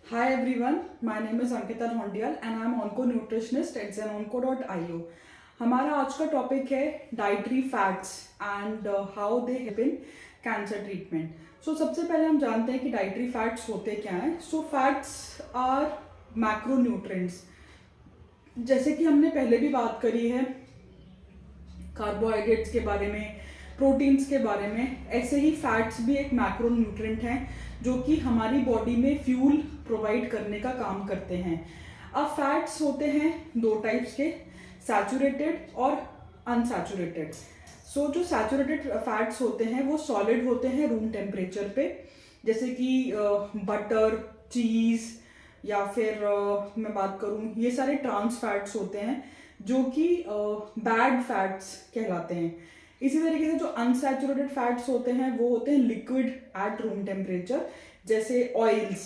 Hi everyone, my name is Ankita Dhondial and I am onco nutritionist at zenonco.io. हमारा आज का topic है dietary fats and how they help in cancer treatment. So सबसे पहले हम जानते हैं कि डाइटरी फैट्स होते क्या हैं. सो फैट्स आर मैक्रोन्यूट्रिएंट्स. जैसे कि हमने पहले भी बात करी है कार्बोहाइड्रेट्स के बारे में, प्रोटीन्स के बारे में, ऐसे ही फैट्स भी एक मैक्रोन्यूट्रिएंट हैं जो कि हमारी बॉडी में फ्यूल प्रोवाइड करने का काम करते हैं. अब फैट्स होते हैं दो टाइप्स के, सैचुरेटेड और अनसैचुरेटेड. सो जो सैचुरेटेड फैट्स होते हैं वो सॉलिड होते हैं रूम टेम्परेचर पे, जैसे कि बटर, चीज़ या फिर मैं बात करूँ ये सारे ट्रांस फैट्स होते हैं जो कि बैड फैट्स कहलाते हैं. इसी तरीके से जो अनसैचुरेटेड फैट्स होते हैं वो होते हैं लिक्विड एट रूम टेम्परेचर, जैसे ऑयल्स,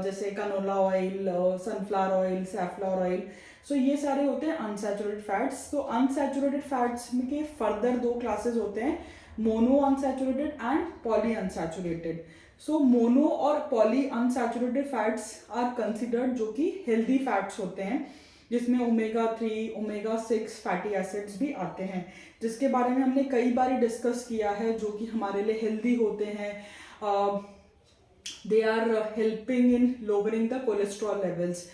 जैसे canola oil, sunflower oil, safflower oil. So ये सारे होते हैं अनसैचुरेटेड फैट्स. तो अनसैचुरेटेड फैट्स के फर्दर दो क्लासेस होते हैं, monounsaturated and polyunsaturated. So mono और polyunsaturated fats are considered जो कि हेल्दी फैट्स होते हैं, जिसमें ओमेगा 3, ओमेगा 6 फैटी एसिड्स भी आते हैं, जिसके बारे में हमने कई बार डिस्कस किया है, जो कि हमारे लिए हेल्दी होते हैं. They are helping in lowering the cholesterol levels.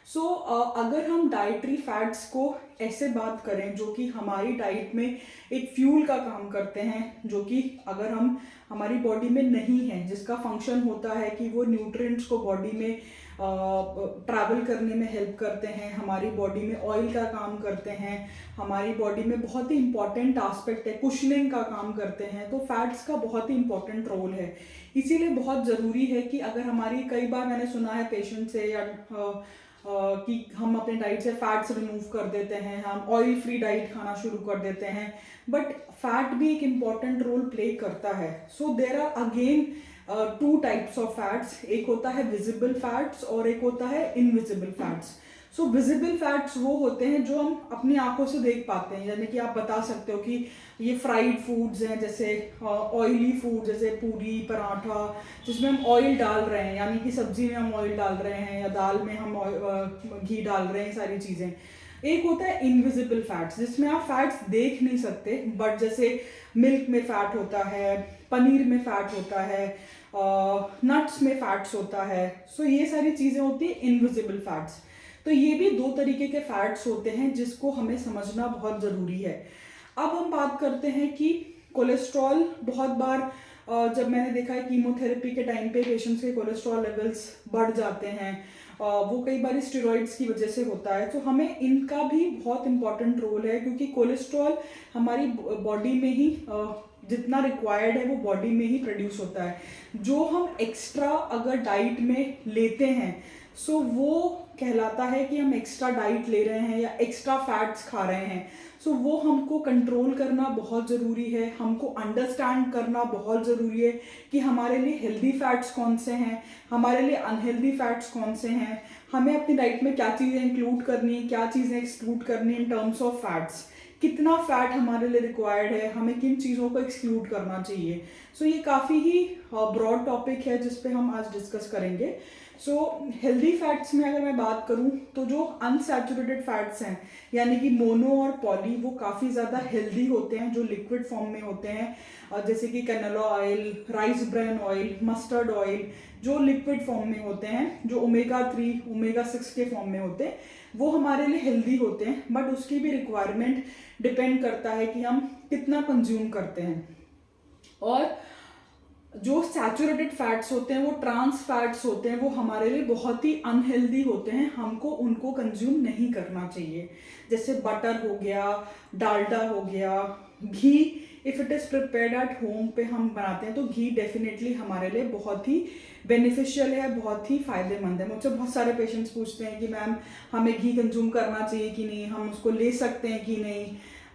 So अगर हम डाइटरी फैट्स को ऐसे बात करें जो कि हमारी डाइट में एक फ्यूल का काम करते हैं, जो कि अगर हम हमारी बॉडी में नहीं है, जिसका फंक्शन होता है कि वो न्यूट्रिएंट्स को बॉडी में ट्रैवल करने में हेल्प करते हैं, हमारी बॉडी में ऑयल का काम करते हैं, हमारी बॉडी में बहुत ही इंपॉर्टेंट एस्पेक्ट है, कुशनिंग का काम करते हैं. तो फैट्स का बहुत ही इंपॉर्टेंट रोल है. इसीलिए बहुत ज़रूरी है कि अगर हमारी, कई बार मैंने सुना है पेशेंट से या कि हम अपने डाइट से फैट्स रिमूव कर देते हैं, हम ऑयल फ्री डाइट खाना शुरू कर देते हैं, बट फैट भी एक इम्पॉर्टेंट रोल प्ले करता है. So there are again two types of fats. एक होता है विजिबल फैट्स और एक होता है invisible fats. So visible fats वो होते हैं जो हम अपनी आंखों से देख पाते हैं, यानी कि आप बता सकते हो कि ये फ्राइड फूड्स हैं, जैसे ऑयली फूड, जैसे पूरी, पराठा, जिसमें हम ऑयल डाल रहे हैं, यानी कि सब्जी में हम ऑयल डाल रहे हैं या दाल में हम घी डाल रहे हैं, सारी चीज़ें. एक होता है इनविजिबल फैट्स, जिसमें आप फैट्स देख नहीं सकते, बट जैसे मिल्क में फैट होता है, पनीर में फैट होता है, नट्स में फैट्स होता है. सो ये सारी चीज़ें होती है इनविजिबल फैट्स. तो ये भी दो तरीके के फैट्स होते हैं जिसको हमें समझना बहुत ज़रूरी है. अब हम बात करते हैं कि कोलेस्ट्रॉल, बहुत बार जब मैंने देखा है कीमोथेरेपी के टाइम पे पेशेंट्स के कोलेस्ट्रॉल लेवल्स बढ़ जाते हैं, वो कई बार स्टेरॉइड्स की वजह से होता है. तो हमें इनका भी बहुत इंपॉर्टेंट रोल है, क्योंकि कोलेस्ट्रॉल हमारी बॉडी में ही जितना रिक्वायर्ड है वो बॉडी में ही प्रोड्यूस होता है. जो हम एक्स्ट्रा अगर डाइट में लेते हैं, सो वो कहलाता है कि हम एक्स्ट्रा डाइट ले रहे हैं या एक्स्ट्रा फैट्स खा रहे हैं. सो वो हमको कंट्रोल करना बहुत ज़रूरी है, हमको अंडरस्टैंड करना बहुत ज़रूरी है कि हमारे लिए हेल्दी फैट्स कौन से हैं, हमारे लिए अनहेल्दी फैट्स कौन से हैं, हमें अपनी डाइट में क्या चीज़ें इंक्लूड करनी है, क्या चीज़ें एक्सक्लूड करनी है इन टर्म्स ऑफ फैट्स, कितना फैट हमारे लिए रिक्वायर्ड है, हमें किन चीज़ों को एक्सक्लूड करना चाहिए. सो ये काफ़ी ही ब्रॉड टॉपिक है जिस पे हम आज डिस्कस करेंगे. सो हेल्दी फैट्स में अगर मैं बात करूं तो जो अनसैचुरेटेड फैट्स हैं, यानी कि मोनो और पॉली, वो काफ़ी ज़्यादा हेल्दी होते हैं, जो लिक्विड फॉर्म में होते हैं, जैसे कि canola oil, rice bran oil, mustard oil, जो लिक्विड फॉर्म में होते हैं, जो ओमेगा 3, ओमेगा 6 के फॉर्म में होते हैं, वो हमारे लिए हेल्दी होते हैं. बट उसकी भी रिक्वायरमेंट डिपेंड करता है कि हम कितना कंज्यूम करते हैं. और जो सैचुरेटेड फैट्स होते हैं, वो ट्रांस फैट्स होते हैं, वो हमारे लिए बहुत ही अनहेल्दी होते हैं, हमको उनको कंज्यूम नहीं करना चाहिए. जैसे बटर हो गया, डालडा हो गया, घी, if it is prepared at home पे हम बनाते हैं तो घी डेफिनेटली हमारे लिए बहुत ही बेनिफिशियल है, बहुत ही फ़ायदेमंद है. मुझसे बहुत सारे पेशेंट्स पूछते हैं कि मैम हमें घी कंज्यूम करना चाहिए कि नहीं, हम उसको ले सकते हैं कि नहीं.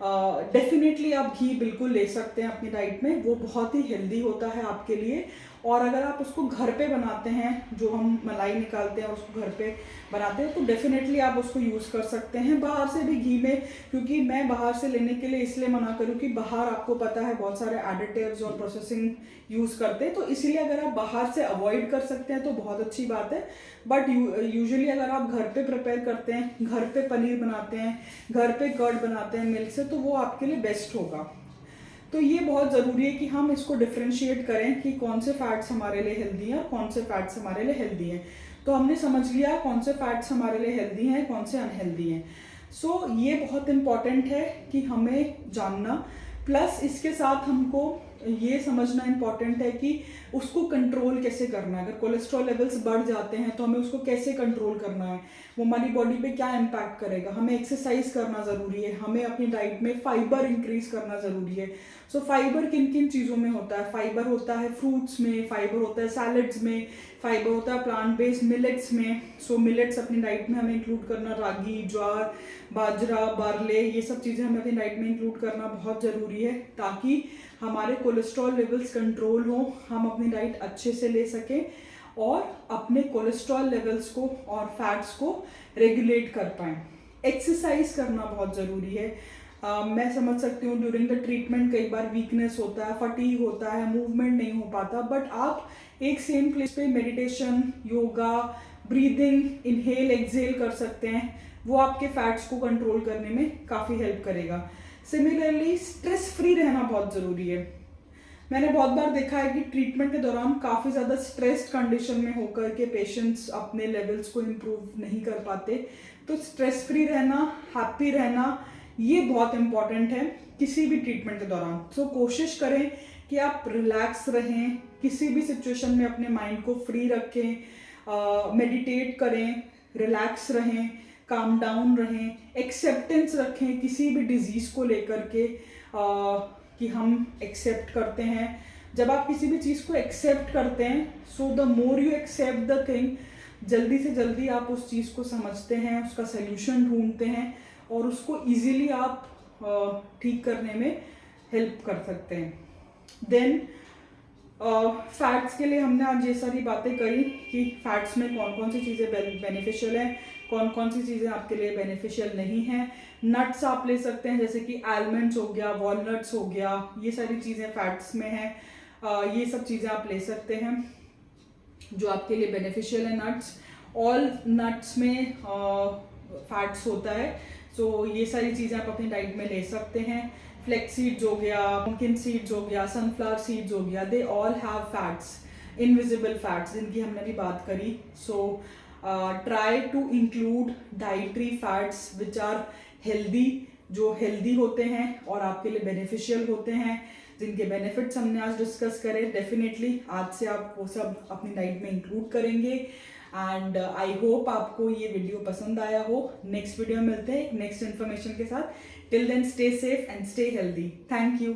डेफिनेटली आप घी बिल्कुल ले सकते हैं अपनी डाइट में, वो बहुत ही हेल्दी होता है आपके लिए। और अगर आप उसको घर पे बनाते हैं, जो हम मलाई निकालते हैं और उसको घर पे बनाते हैं, तो डेफिनेटली आप उसको यूज़ कर सकते हैं। बाहर से भी घी में, क्योंकि मैं बाहर से लेने के लिए इसलिए मना करूँ कि बाहर आपको पता है बहुत सारे एडिटिव्स और प्रोसेसिंग यूज़ करते हैं, तो इसीलिए अगर आप बाहर से अवॉइड कर सकते हैं तो बहुत अच्छी बात है। बट यूजुअली अगर आप घर पे प्रिपेयर करते हैं, घर पे पनीर बनाते हैं, घर पे कर्ड बनाते हैं मिल्क से, तो वो आपके लिए बेस्ट होगा। तो ये बहुत ज़रूरी है कि हम इसको डिफ्रेंशिएट करें कि कौन से फैट्स हमारे लिए हेल्दी हैं और कौन से फैट्स हमारे लिए हेल्दी हैं। तो हमने समझ लिया कौन से फैट्स हमारे लिए हेल्दी हैं, कौन से अनहेल्दी हैं। सो ये बहुत इम्पॉर्टेंट है कि हमें जानना, प्लस इसके साथ हमको ये समझना इम्पॉर्टेंट है कि उसको कंट्रोल कैसे करना है। अगर कोलेस्ट्रॉल लेवल्स बढ़ जाते हैं तो हमें उसको कैसे कंट्रोल करना है, वो हमारी बॉडी पे क्या इम्पैक्ट करेगा। हमें एक्सरसाइज करना ज़रूरी है, हमें अपनी डाइट में फाइबर इंक्रीज करना ज़रूरी है। सो फाइबर किन किन चीज़ों में होता है? फाइबर होता है फ्रूट्स में, फाइबर होता है सैलड्स में, फाइबर होता है प्लांट बेस्ड मिलेट्स में। सो मिलेट्स अपनी डाइट में हमें इंक्लूड करना, रागी, ज्वार, बाजरा, बारले, ये सब चीज़ें हमें अपनी डाइट में इंक्लूड करना बहुत ज़रूरी है, ताकि हमारे कोलेस्ट्रॉल लेवल्स कंट्रोल हो, हम अपनी डाइट अच्छे से ले सकें और अपने कोलेस्ट्रॉल लेवल्स को और फैट्स को रेगुलेट कर पाएँ। एक्सरसाइज करना बहुत ज़रूरी है। मैं समझ सकती हूँ ड्यूरिंग द ट्रीटमेंट कई बार वीकनेस होता है, फटीग होता है, मूवमेंट नहीं हो पाता, बट आप एक सेम प्लेस पे meditation, yoga, breathing, inhale exhale कर सकते हैं। वो आपके फैट्स को कंट्रोल करने में काफ़ी हेल्प करेगा। सिमिलरली स्ट्रेस फ्री रहना बहुत ज़रूरी है। मैंने बहुत बार देखा है कि ट्रीटमेंट के दौरान काफ़ी ज़्यादा स्ट्रेस्ड कंडीशन में होकर के पेशेंट्स अपने लेवल्स को इम्प्रूव नहीं कर पाते। तो स्ट्रेस फ्री रहना, हैप्पी रहना, ये बहुत इम्पॉर्टेंट है किसी भी ट्रीटमेंट के दौरान। सो कोशिश करें कि आप रिलैक्स रहें, किसी भी सिचुएशन में अपने माइंड को फ्री रखें, मेडिटेट करें, रिलैक्स रहें, काम डाउन रहें, एक्सेप्टेंस रखें किसी भी डिजीज़ को लेकर के, कि हम एक्सेप्ट करते हैं। जब आप किसी भी चीज़ को एक्सेप्ट करते हैं, so the more you accept the thing, जल्दी से जल्दी आप उस चीज़ को समझते हैं, उसका सल्यूशन ढूंढते हैं और उसको इजीली आप ठीक करने में हेल्प कर सकते हैं। देन फैट्स के लिए हमने आज ये सारी बातें करी कि फैट्स में कौन कौन सी चीज़ें बेनिफिशियल हैं, कौन कौन सी चीज़ें आपके लिए बेनिफिशियल नहीं हैं। नट्स आप ले सकते हैं, जैसे कि आलमंड्स हो गया, वॉलनट्स हो गया, ये सारी चीज़ें फैट्स में हैं। ये सब चीज़ें आप ले सकते हैं जो आपके लिए बेनिफिशियल है। नट्स, ऑल नट्स में फैट्स होता है, सो ये सारी चीज़ें आप अपनी डाइट में ले सकते हैं। फ्लेक्स सीड्स हो गया, पंपकिन सीड्स हो गया, सनफ्लावर सीड्स हो गया, they all have fats, invisible fats, जिनकी हमने भी बात करी। So try to include dietary fats which are healthy, जो हेल्दी होते हैं और आपके लिए बेनिफिशियल होते हैं, जिनके बेनिफिट्स हमने आज डिस्कस करे। डेफिनेटली आज से आप वो सब अपनी डाइट में इंक्लूड करेंगे। एंड आई होप आपको ये वीडियो पसंद आया हो। नेक्स्ट वीडियो में मिलते हैं नेक्स्ट इन्फॉर्मेशन के साथ। Till then stay safe and stay healthy. Thank you.